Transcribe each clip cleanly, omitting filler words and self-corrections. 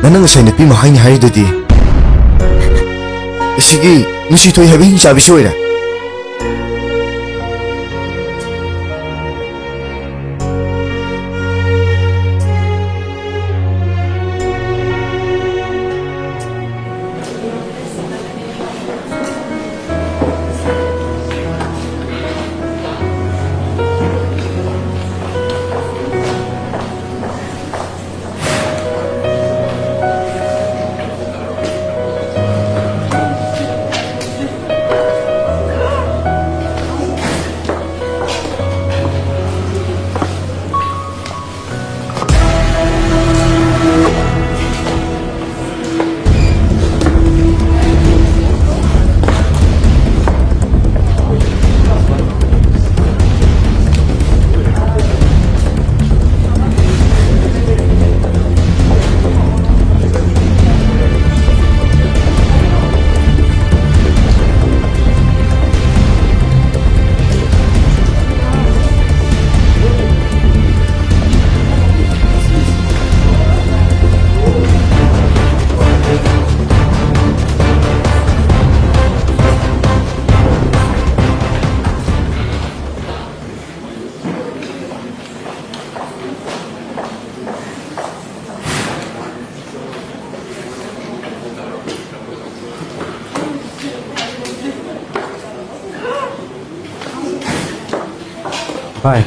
Nanang say na pima hain hari dadi. Sige, nusi toy habi sabi soira. Bye.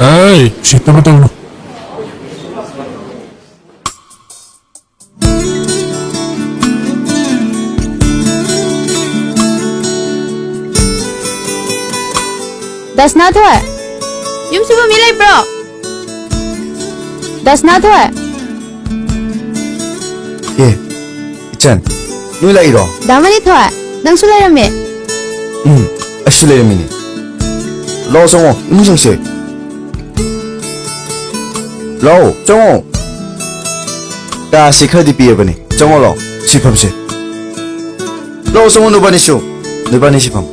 Ay, shit naman tayo. That's not her. Yung suba milay bro. That's not her. 예, 이찬, 누이 라이로. Damani thoa. Nang sulay rame. 아실레 미니. 러성어, 임성씨. 러, 정호. 다 시카디 비에버니. 정호로, 시팜시. 러성어 누바니쇼, 누바니 시팜.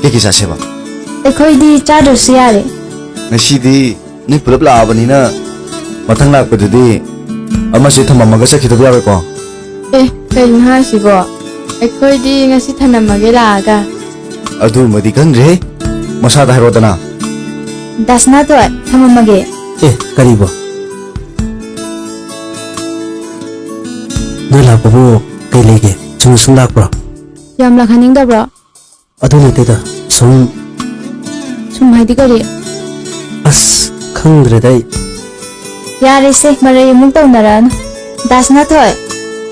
깨기 자세봐. Ekhoi chadursu yare. ngasi ni pulap laabani mathang lakpadudi amasi thamamaga sakhidabu yabe ko Kain ha sibo. Ekhoi di ngasi thanamage laaga. adu madi kangre masada harodana That's not her. Thamamage. Eh, karibo. Noi lakpabu kai lege. Chung sung lakpro. Yam lakhaning da bro. Adu nateda. Sung Sum haidi kari. as khangdre dai. Yare se maray mung tawnaran. That's not her.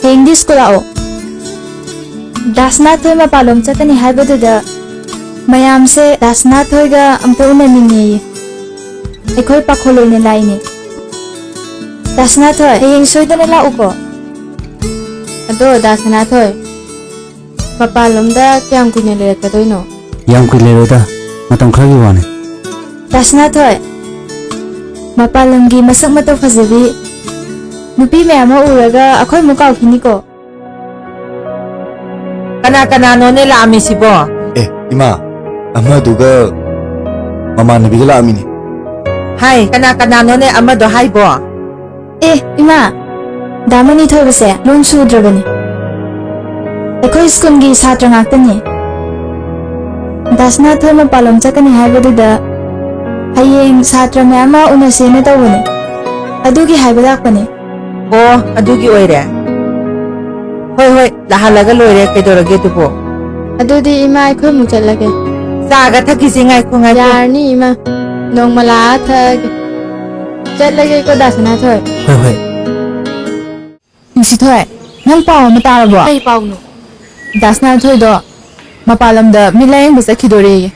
Heng di school ao. That's not her mapalom chatani haibaduda. Mayam se that's not her ga amta unaningi. Ekhoi pakholoy na laini. That's not her. Heng soida na lau ko. Ado that's not her. Mapalom da kyang kunyalere kadoy no. Yang kui lero da. Matam khragi wane. That's not her. Mapalonggi masak mataw fazabi. Nupi may ama uraga ako'y mukaw kiniko. Kana-kanano nila ami si Bo? ima amaduga mama nabiga laamini Hay, kana-kanano ni Amado hay Bo? Ima. Damani thoy base long sudrabani. Ako'y skungi satra ngaktani. That's not her mapalong chakani haibaduda. Hayeng satra may ama unasina tawani. Adugi haibadakpani. Oh, adugi oire. Hoy, lahalaga loire kaidorage tupo. Adudi ima ako'y muchalage. Saga thakisi ngai ko ngai. Yarni ima. Nong mala thag. Chatlage ko that's not her. Hoi hoi. Nisi thoy. Nang pao matarabo. Ay pao no. Das na thoy do. Mapalam da milayang basa kidore.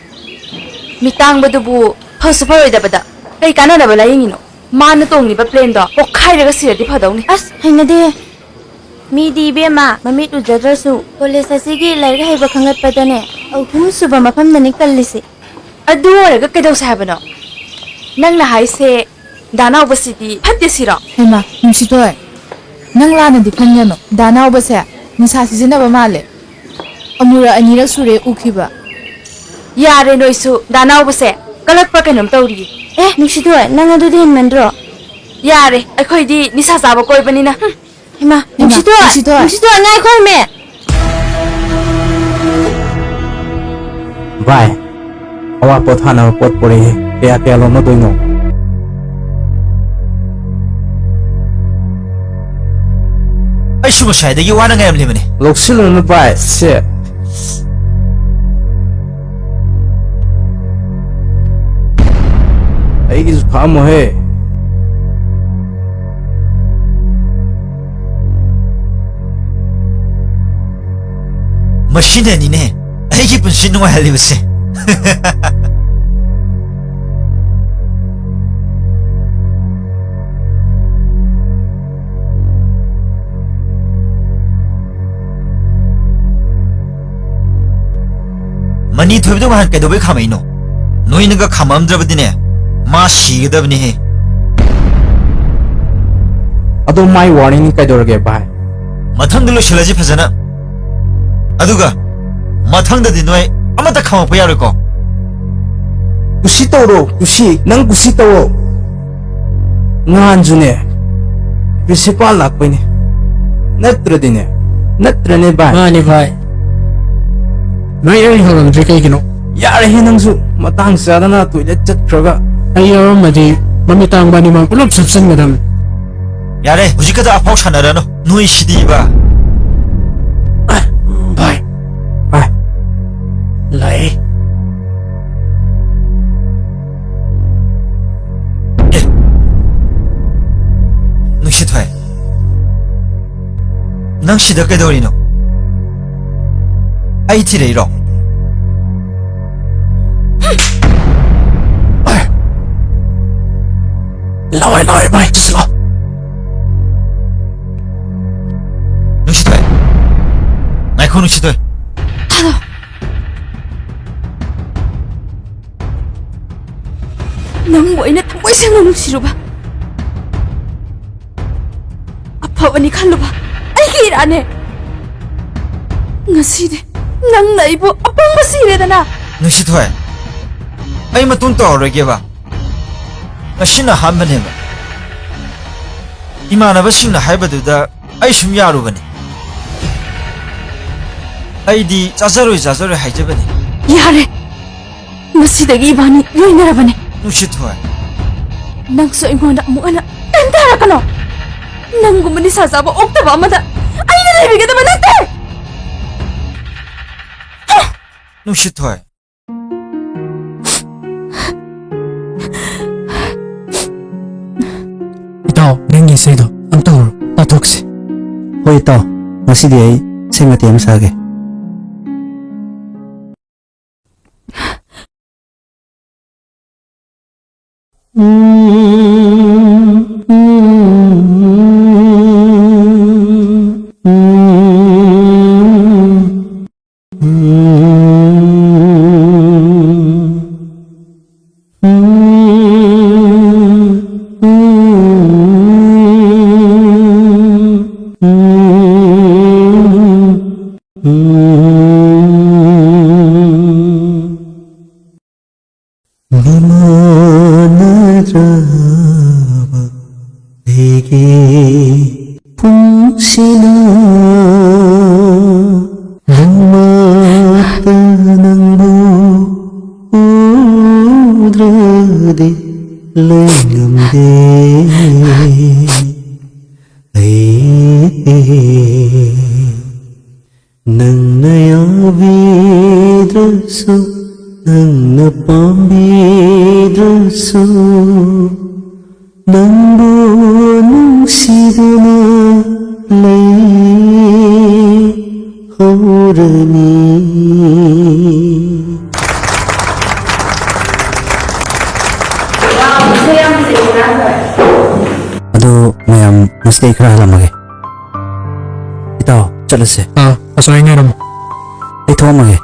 Mitang badubu phosphor da bada. Ay kana da balayang ino. Mana tong ni ba plane do. Pokhai daga siradi phadawni. As haina de. Mi di be ma mamit ujadrasu. Police asigi laira haiba khangat padane. Ahum suba mafam nani kallisi. Adu oraga kedaw sa habano. Nang na hai se danaw basidi phatte sira. Hema nimsi toy. ꯅꯪ ꯂꯥꯟꯅꯗꯤ ꯈꯟꯒꯅꯨ ꯗꯥꯅꯥꯎꯕꯁꯦ ꯅꯤꯁꯥ ꯁꯤꯖꯤꯟꯅꯕ ꯃꯥꯜꯂꯦ ꯑꯃꯨꯔꯛ ꯑꯅꯤꯔꯛ ꯁꯨꯔꯦ ꯎꯈꯤꯕ ꯌꯥꯔꯦ ꯅꯣꯏꯁꯨ ꯗꯥꯅꯥꯎꯕꯁꯦ ꯀꯂꯛꯄ ꯀꯩꯅꯣꯝ ꯇꯧꯔꯤꯌꯦ ꯅꯨꯡꯁꯤꯊꯣꯏ ꯅꯪ ꯑꯗꯨꯗꯤ ꯍꯦꯟꯃꯟꯗ꯭ꯔꯣ ꯌꯥꯔꯦ ꯑꯩꯈꯣꯏꯗꯤ ꯅꯤꯁꯥ ꯆꯥꯕ ꯀꯣꯏꯕꯅꯤꯅ ꯏꯃꯥ ꯅꯨꯡꯁꯤꯊꯣꯏ ꯅꯨꯡꯁꯤꯊꯣꯏ ꯉꯥꯏꯈꯣꯃꯦ ꯚꯥꯏ ꯑꯋꯥꯠꯄ ꯊꯥꯅꯕ ꯄꯣꯠ ꯄꯨꯔꯛꯏ ꯀꯌꯥ ꯀꯌꯥ ꯂꯧꯅꯗꯣꯏꯅꯣ ꯑꯩꯁꯨ ꯉꯁꯥꯏꯗꯒꯤ ꯋꯥꯅ ꯉꯥꯏꯔꯝꯂꯤꯕꯅꯤ ꯂꯧꯁꯤꯜꯂꯨꯅꯨ ꯚꯥꯏ ꯁꯦ ꯑꯩꯒꯤꯁꯨ ꯈꯥꯛꯑꯝꯃꯣꯍꯦ ꯃꯁꯤꯅꯅꯤꯅꯦ ꯑꯩꯒꯤ ꯄꯨꯟꯁꯤ ꯅꯨꯡꯉꯥꯏꯍꯜꯂꯤꯕꯁꯦ ꯃꯅꯤ ꯊꯣꯏꯕꯗꯣ ꯉꯍꯥꯟ ꯀꯩꯗꯧꯕꯩ ꯈꯥꯝꯃꯛꯏꯅꯣ ꯅꯣꯏꯅꯒ ꯈꯥꯝꯃꯛꯑꯝꯗ꯭ꯔꯕꯗꯤꯅꯦ ꯃꯥ ꯁꯤꯒꯗꯕꯅꯤꯍꯦ ꯑꯗꯣ ꯃꯥꯏ ꯋꯥꯔꯅꯤꯡꯅꯤ ꯀꯩꯗꯧꯔꯒꯦ ꯚꯥꯏ ꯃꯊꯪꯗ ꯂꯣꯏꯁꯤꯜꯂꯁꯤ ꯐꯖꯅ ꯑꯗꯨꯒ ꯃꯊꯪꯗꯗꯤ ꯅꯣꯏ ꯑꯃꯠꯇ ꯈꯥꯝꯃꯛꯄ ꯌꯥꯔꯣꯏꯀꯣ ꯀꯨꯁꯤ ꯇꯧꯔꯣ ꯀꯨꯁꯤ ꯅꯪ ꯀꯨꯁꯤ ꯇꯧꯔꯣ ꯅꯍꯥꯟꯁꯨꯅꯦ ꯄ꯭ꯔꯤꯟꯁꯤꯄꯥꯜ ꯂꯥꯛꯄꯩꯅꯦ ꯅꯠꯇ꯭ꯔꯗꯤꯅꯦ ꯅꯠꯇ꯭ꯔꯅꯦ ꯚꯥꯏ ꯃꯥꯅꯤ ꯚꯥꯏ ꯅꯣꯏ ꯑꯩ ꯍꯪꯉꯝꯗ꯭ꯔꯤ ꯀꯩꯒꯤꯅꯣ ꯌꯥꯔꯦꯍꯦ ꯅꯪꯁꯨ ꯃꯇꯥꯡ ꯆꯥꯗꯅ ꯇꯣꯏꯂꯦꯠ ꯆꯠꯈ꯭ꯔꯒ ꯑꯩ ꯌꯥꯎꯔꯝꯃꯗꯤ ꯃꯃꯤꯠ ꯇꯥꯡꯕ ꯑꯅꯤꯃꯛ ꯄꯨꯂꯞ ꯁꯨꯞꯆꯟꯒꯗꯕꯅꯤ ꯌꯥꯔꯦ ꯍꯧꯖꯤꯛꯈꯛꯇ ꯑꯐꯥꯎ ꯁꯥꯟꯅꯔꯅꯨ ꯅꯣꯏ ꯁꯤꯗꯤꯕ ꯚꯥꯏ ꯚꯥꯏ ꯂꯥꯛꯑꯦ ꯅꯨꯡꯁꯤꯊꯣꯏ ꯅꯪ ꯁꯤꯗ ꯀꯩꯗꯧꯔꯤꯅꯣ ꯑꯩ ꯊꯤꯔꯛꯏꯔꯣ ꯂꯥꯛꯑꯦ ꯂꯥꯛꯑꯦ ꯚꯥꯏ ꯆꯠꯁꯤꯂꯣ ꯅꯨꯡꯁꯤꯊꯣꯏ ꯉꯥꯏꯈꯣ ꯅꯨꯡꯁꯤꯊꯣꯏ ꯅꯪꯕꯨ ꯑꯩꯅ ꯊꯃꯣꯏ ꯁꯦꯡꯅ ꯅꯨꯡꯁꯤꯔꯨꯕ ꯑꯐꯕꯅꯤ ꯈꯜꯂꯨꯕ ꯑꯩꯒꯤ ꯏꯔꯥꯟꯅꯦ ꯉꯁꯤꯗꯤ ꯅꯪꯅ ꯑꯩꯕꯨ ꯑꯄꯪꯕ ꯁꯤꯔꯦꯗꯅ ꯅꯨꯡꯁꯤꯊꯣꯏ ꯑꯩ ꯃꯇꯨꯡ ꯇꯧꯔꯔꯣꯏꯒꯦꯕ ꯉꯁꯤꯅ ꯑꯍꯥꯟꯕꯅꯦꯕ ꯏꯃꯥꯟꯅꯕꯁꯤꯡꯅ ꯍꯥꯏꯕꯗꯨꯗ ꯑꯩ ꯁꯨꯝ ꯌꯥꯔꯨꯕꯅꯤ ꯑꯩꯗꯤ ꯆꯥꯖꯔꯣꯏ ꯍꯥꯏꯖꯕꯅꯤ ꯌꯥꯔꯦ ꯉꯁꯤꯗꯒꯤ ꯏꯕꯥꯅꯤ ꯂꯣꯏꯅꯔꯕꯅꯦ ꯅꯨꯡꯁꯤꯊꯣꯏ ꯅꯪꯁꯨ ꯑꯩꯉꯣꯟꯗ ꯑꯃꯨꯛ ꯍꯟꯅ ꯀꯩꯝꯇ ꯍꯥꯏꯔꯛꯀꯅꯣ ꯅꯪꯒꯨꯝꯕ ꯅꯤꯁꯥ ꯆꯥꯕ ꯑꯣꯛꯇꯕ ꯑꯃꯗ ꯑꯩꯅ ꯂꯩꯕꯤꯒꯗꯕ ꯅꯠꯇꯦ ꯅꯨꯡꯁꯤꯊꯣꯏ ꯏꯇꯥꯎ ꯅꯪꯒꯤ ꯏꯁꯩꯗꯣ ꯑꯝꯇ ꯍꯧꯔꯣ ꯇꯥꯊꯣꯛꯁꯤ ꯍꯣꯏ ꯏꯇꯥꯎ ꯉꯁꯤꯗꯤ ꯑꯩ ꯏꯁꯩ ꯃꯇꯦꯛ ꯑꯃ ꯁꯥꯒꯦ 미만하자바 내게 풍시나 못마땅한 우드라데 랭감데 낭나야 비드라소 낭나 빰비드라소 낭보 낭시드나 레 호르니 ꯑꯗꯨ ꯃꯌꯥꯝ ꯉꯁꯤꯗꯩ ꯈꯔ ꯍꯜꯂꯝꯃꯒꯦ ꯏꯇꯥꯎ ꯆꯠꯂꯁꯦ ꯑꯁ꯭ꯋꯥꯏ ꯉꯥꯏꯔꯝꯃꯣ ꯑꯩ ꯊꯣꯛꯑꯝꯃꯒꯦ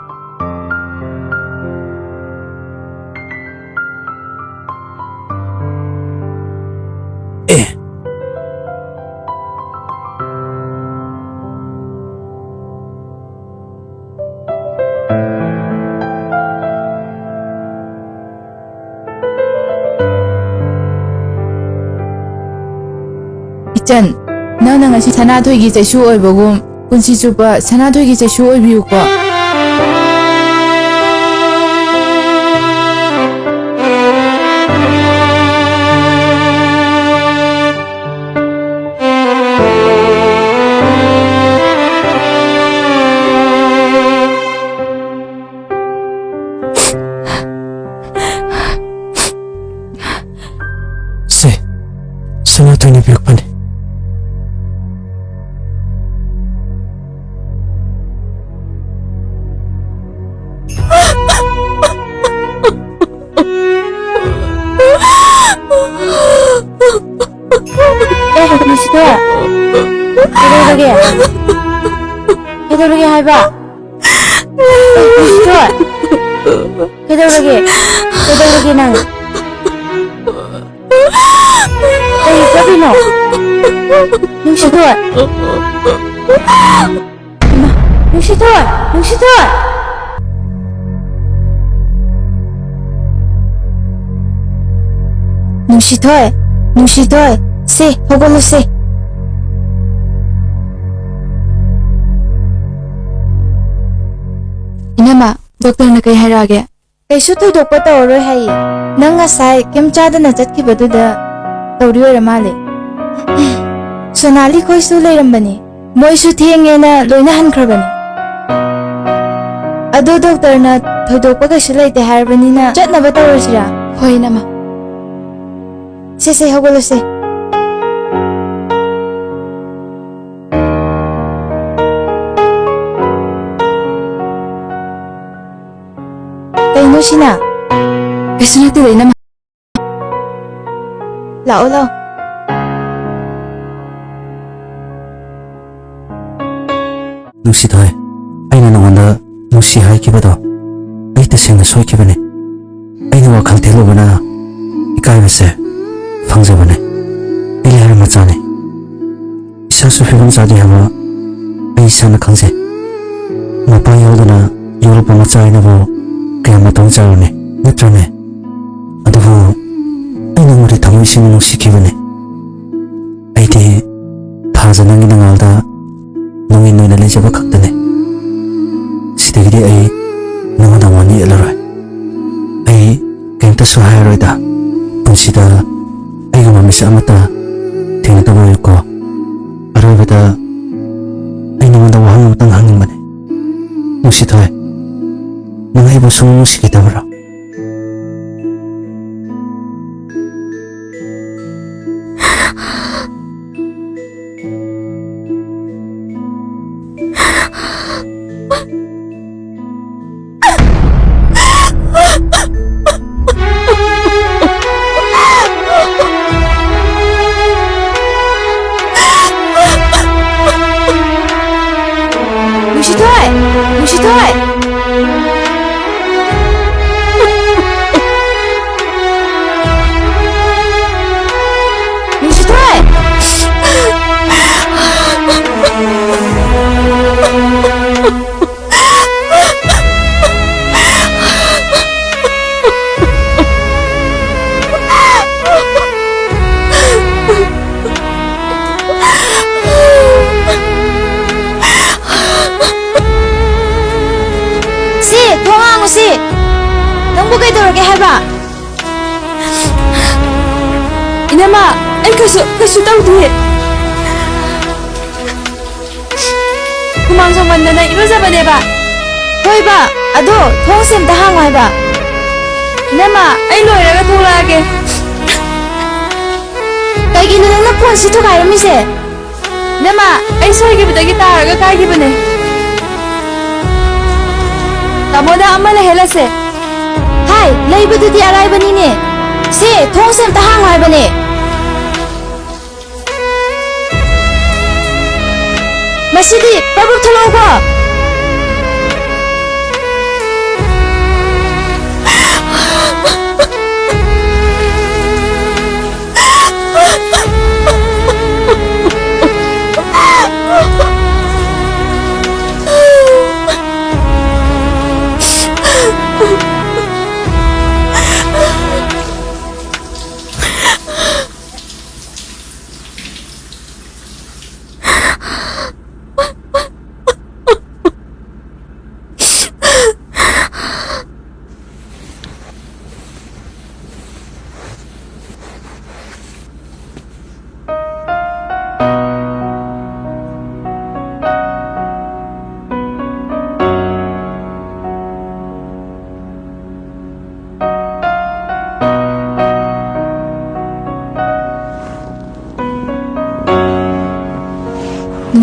ꯏꯆꯟ, ꯅꯪꯅ ꯉꯁꯤ ꯁꯅꯥꯊꯣꯏꯒꯤ ꯆꯩꯁꯨ ꯑꯣꯏꯕꯒꯨꯝ ꯄꯨꯟꯁꯤ ꯆꯨꯞꯄ ꯁꯅꯥꯊꯣꯏꯒꯤ ꯆꯩꯁꯨ ꯑꯣꯏꯕꯤꯌꯨꯀꯣ. 세, सनातनी बिरपने. नुसिथोय कदौरगे कदौरगे हाइबा नुसिथोय कदौरगे नंग कई कबिनो नुसिथोय नुसिथोय नुसिथोय नुसिथोय नुसिथोय से होगोलुसे. Inama, doctor na kay harage. कईसु थोइदोकपा तौररोय हाई नंग ngasai केम चादना चटखिबदुदा तौरी ओइरा माले. सोनाली खोइसु लेरमबनी मोइसु थेंगेना लोइना हनख्रबनी. अदो डॉक्टरना थोइदोकपा कईसु लेते हारबनीना चटनबा तौरसिरा. Hoy inama. से होगोलुसे. कईनुसिना Kaisu na tila inama. लाओ लाओ नुसिथोय, आइना नंगोंदा नुसि हाइखिबदो आइ तसेंना सोइखिबने. आइना वाखल थेलुबना इकाइबसे फंगजबने. इले हार मचाने. इसासु फिबम जादि हाबा आइ इसाना खंगजे. मपा यावदना योरप मचाइनबो कया मतों जारने नत्रने. अदुबो आइना मुरि थमोइसिं नुसिखिबने. आइदि थाजनंगि नंगालदा नोंनि नोइना लेजबा खक्तने. सिदगिदि आइ नंगदा वानि एलरोय. आइ केमता सुहायरोयदा. पुंसिदा आइगा ममिसा अमता थेंगदबोयको. अरोबदा आइ नंगदा वहां मतंग हांगिंबने. नुसिथोय, नंग आइबो सुं नुसिखिदबरा. नुसिथोय नुसिथोय नुसिथोय सी नंबु कईदौरगे हाइबा. Inama, ay kaisu tawdi. Kumang songman na iruzabane ba? होइबा अदो थोंग सेमता हांगो हाइबा. Inama, ay loiraga thulage. कईगिनो नंगना फोन सिथु गायरमिसे. Inama, ay soigibidagi taraga kaigibane. Tamoda amma lehelase. हाय लेबदुदि अराइबनीने. से थोंग सेमता हांगो हाइबने. मसिदि प्रभु थलोगो.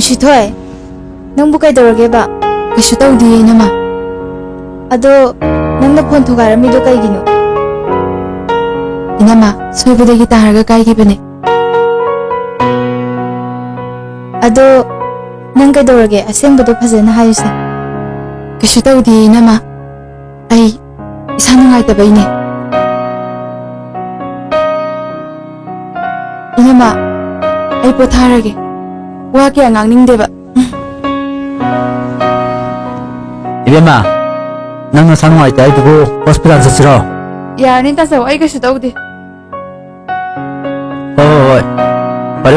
Nushitoy, nang bukay dorogeba. Kaisu tawdi inama. Ado, nang na phone thugaramido kaigino. Inama, soibadagi taharaga kaigibane. Ado, nang kaidorage asengbado phajana hayuse. Kaisu tawdi inama. Ay, isa nungaitabayne. Inama, ay potharage. Wa kaya ngangningdeba. 이뱀아, 나는 상황할 때 두고 호스피탈 썼으러. Yarni tasaw ay kaisu tawdi.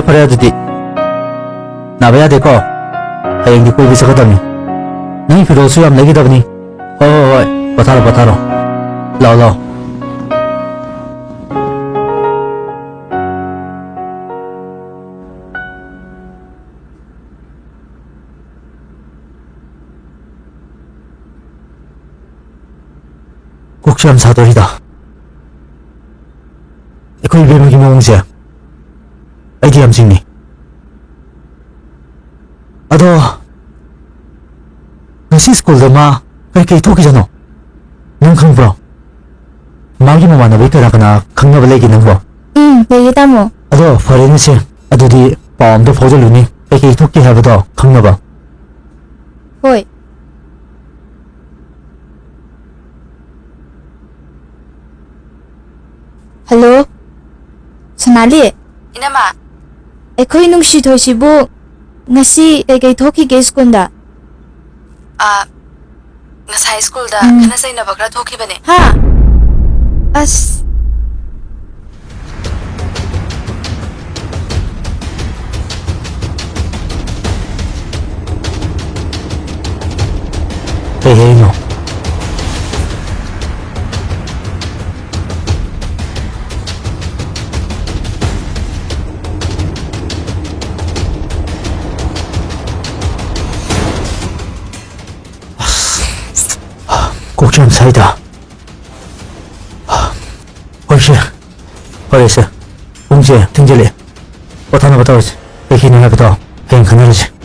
버려 두디. 나봐야 될 거. 하영이 꼴 비서거든요. 너희 필요 수염 내기다 보니. 버타로. 러. 국시암 사돌이다. 그 이뱀의 김홍재. 애기 암직니. 아도 ngasi school da ma kai thoki jano nang khangbro magi mama na beta rakana khangna balegi nang bo Legi tamo. ado foreign se adudi pom do phojoluni kai thoki habado khangna ba Hoy. Hello? Sonali? Inama, Ekhoy Nushitoy sibu ngasi kay thokige school da. ngasai school da kana sai na bakra thokibane. Ha? As hey no 국시암 사이다. 벌써 공제 등절리 어타나 보다 오지 백희는 해보다 행 그늘이지.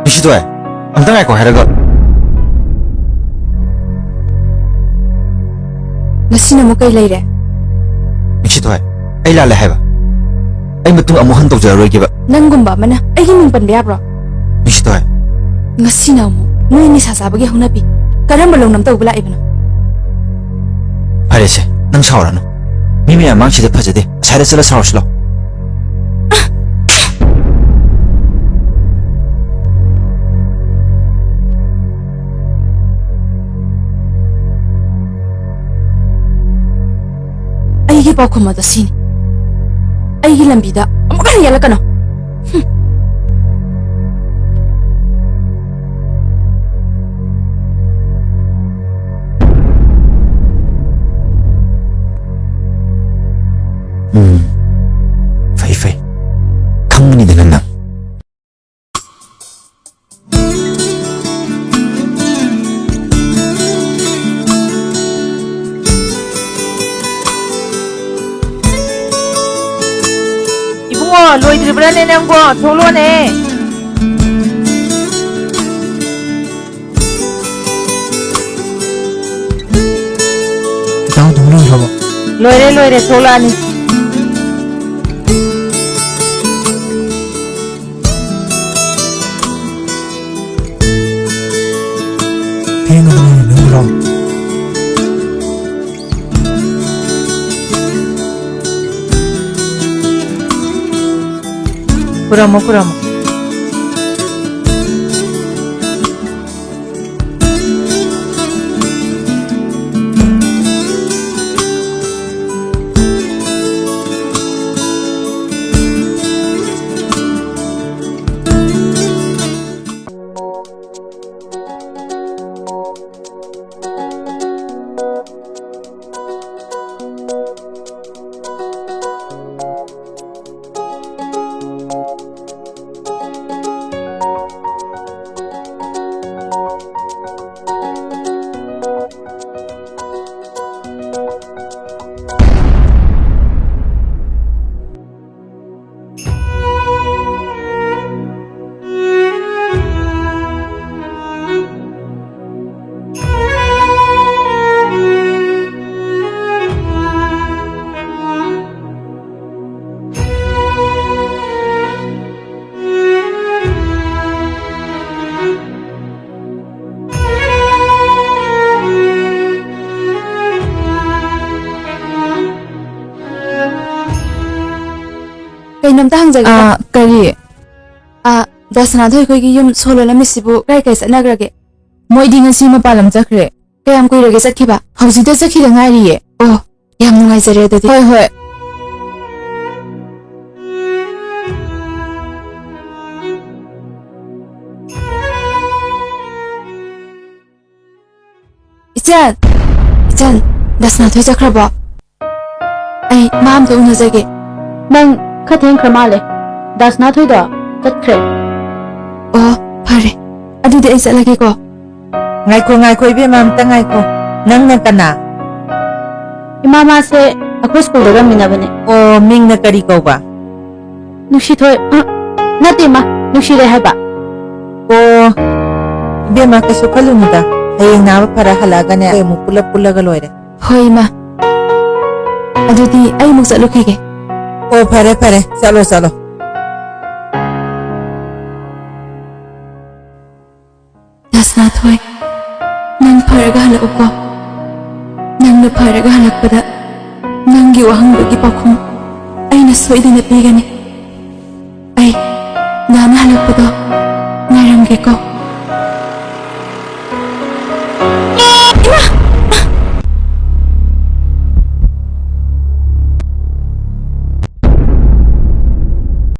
Nushitoy, amtang ay ko haraga. Ngasi na mo kay leire. Nushitoy, ay lala haiba. Ay matung amuhan tawjararoigiba. Nanggumba mana ay ming panbe bro. Nushitoy, Ngasi na mo. Noy ni sasabagi hunabi. Karamba long nam tawbala ibno. farese, nang saurano. Mimiya 망치대 파제대. 잘했으라 사오실러. Aigi pau khumada sini. Aigi lambida amuka yala kano. Fei. 강문이 되는 남. 이붕어 로이드리브라네 냥고 돌로네. 나 누구랑 잡아? 로이레 돌로아니. 비행하는 누구랑? 그러모. ꯀꯩꯅꯣꯝꯇ ꯍꯪꯖꯒꯦ ꯀꯔꯤ ꯗꯁꯅꯥꯊꯣꯏ ꯑꯩꯈꯣꯏꯒꯤ ꯌꯨꯝ ꯁꯣꯂꯣꯂꯝꯃꯤꯁꯤꯕꯨ ꯀꯥꯏ ꯆꯠꯅꯈ꯭ꯔꯒꯦ ꯃꯣꯏꯗꯤ ꯉꯁꯤ ꯃꯄꯥꯟ ꯂꯝ ꯆꯠꯈ꯭ꯔꯦ ꯀꯌꯥꯝ ꯀꯨꯏꯔꯒꯦ ꯆꯠꯈꯤꯕ ꯍꯧꯖꯤꯛꯇ ꯆꯠꯈꯤꯗ ꯉꯥꯏꯔꯤꯌꯦ ꯑꯣ ꯌꯥꯝ ꯅꯨꯡꯉꯥꯏꯖꯔꯦ ꯑꯗꯨꯗꯤ ꯍꯣꯏ ꯍꯣꯏ 이찬 다스나ꯊꯣꯏ ꯆꯠꯈ꯭ꯔꯕꯣ ꯑꯩ ꯃꯥ ꯑꯝꯇ ꯎꯅꯖꯒꯦ ꯅꯪ ꯈꯔ ꯊꯦꯡꯈ꯭ꯔ ꯃꯥꯜꯂꯦ ꯗꯥꯁꯅꯥꯊꯣꯏꯗꯣ ꯆꯠꯈ꯭ꯔꯦ ꯑꯣ ꯐꯔꯦ ꯑꯗꯨꯗꯤ ꯑꯩ ꯆꯠꯂꯒꯦꯀꯣ ꯉꯥꯏꯈꯣ ꯏꯕꯦꯝꯃ ꯑꯝꯇ ꯉꯥꯏꯈꯣ ꯅꯪꯅ ꯀꯅꯥ ꯏꯃꯥ ꯃꯥꯁꯦ ꯑꯩꯈꯣꯏ ꯁ꯭ꯀꯨꯜꯗ ꯇꯝꯃꯤꯟꯅꯕꯅꯦ ꯑꯣ ꯃꯤꯡꯅ ꯀꯔꯤ ꯀꯧꯕ ꯅꯨꯡꯁꯤꯊꯣꯏ ꯅꯠꯇꯦ ꯃꯥ ꯅꯨꯡꯁꯤꯔꯦ ꯍꯥꯏꯕ ꯑꯣ 이베마 그래서 컬루니다 hayeng nawa para halaga ay mo pula-pula galoire ꯍꯣꯏ ꯏꯃꯥ ꯑꯗꯨꯗꯤ ꯑꯩ ꯑꯃꯨꯛ ꯆꯠꯂꯨꯈꯤꯒꯦ oh pare salo 다스나ꯊꯣꯏ ꯅꯪ ꯐꯔꯒ ꯍꯜꯂꯛꯎꯀꯣ ꯅꯪꯅ ꯐꯔꯒ ꯍꯜꯂꯛꯄꯗ ꯅꯪꯒꯤ ꯋꯥꯍꯪꯕꯒꯤ ꯄꯥꯎꯈꯨꯝ ꯑꯩꯅ ꯁꯣꯏꯗꯅ ꯄꯤꯒꯅꯤ ꯑꯩ ꯅꯥꯅ ꯍꯜꯂꯛꯄꯗꯣ ꯉꯥꯏꯔꯝꯒꯦꯀꯣ